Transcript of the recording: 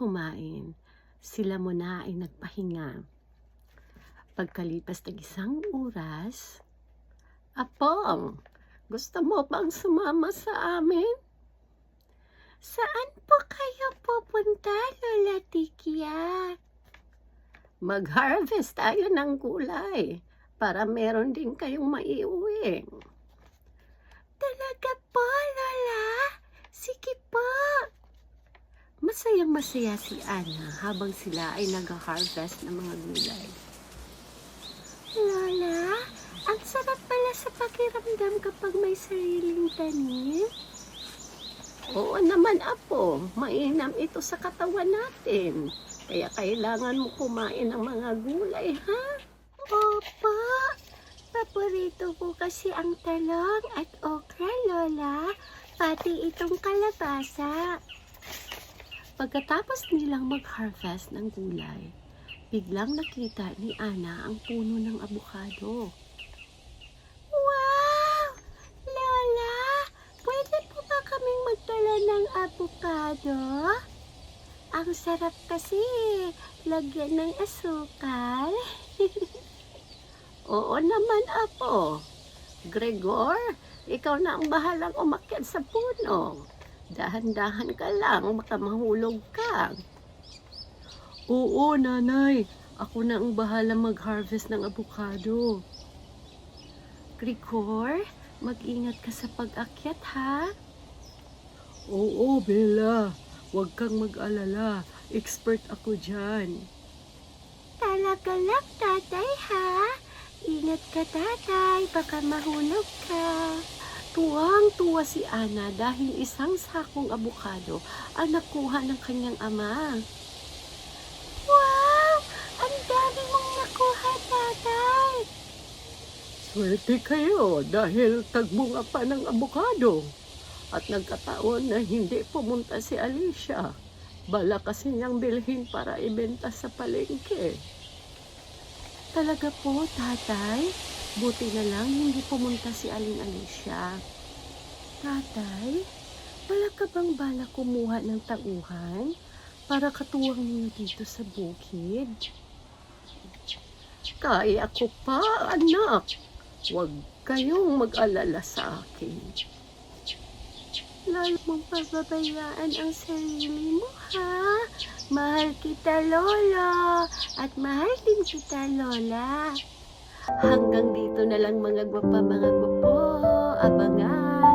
kumain, sila muna ay nagpahinga. Pagkalipas ng 1 oras, "Apong, gusto mo bang sumama sa amin?" "Saan po kayo pupunta, Lola Tikya?" "Mag-harvest tayo ng gulay para meron din kayong maiuwi." "Talaga po, Lola? Sige po." Masayang-masaya si Ana habang sila ay nag-harvest ng mga gulay. "Lola, ang sarap pala sa pakiramdam kapag may sariling tanim." "Oo naman, Apo. Mainam ito sa katawan natin. Kaya kailangan mo kumain ng mga gulay, ha?" "Opo. Paborito ko kasi ang talong at okra, Lola. Pati itong kalabasa." Pagkatapos nilang mag-harvest ng gulay, biglang nakita ni Ana ang puno ng abukado. "Wow! Lola, pwede po ba kaming magdala ng abukado? Ang sarap kasi lagyan ng asukal." "Oo naman, Apo. Gregor, ikaw na ang bahalang umakyat sa puno. Dahan-dahan ka lang, baka mahulog ka." "Oo, Nanay. Ako na ang bahala mag-harvest ng abukado." "Gregor, mag-ingat ka sa pag-akyat, ha?" "Oo, Bella. Huwag kang mag-alala. Expert ako dyan." "Talaga lang, Tatay, ha? Ingat ka, Tatay. Baka mahulog ka." Tuwang-tuwa si Ana dahil isang sakong abukado ang nakuha ng kanyang ama. "Wow! Ang dami mong nakuha, Tatay." "Swerte kayo dahil tagbunga pa ng abukado. At nagkataon na hindi pumunta si Alicia. Bala kasi niyang bilhin para ibenta sa palengke." "Talaga po, Tatay? Buti na lang hindi pumunta si Aling Alicia." "Tatay, wala ka bang balak kumuha ng tauhan para katuwang ninyo dito sa bukid?" "Kaya ko pa, anak. Huwag kayong mag-alala sa akin." "Lalo mong pababayaan ang sarili mo, ha? Mahal kita, Lolo. At mahal din kita, Lola." Hanggang dito na lang mga gwapa, mga gwapo. Abangan!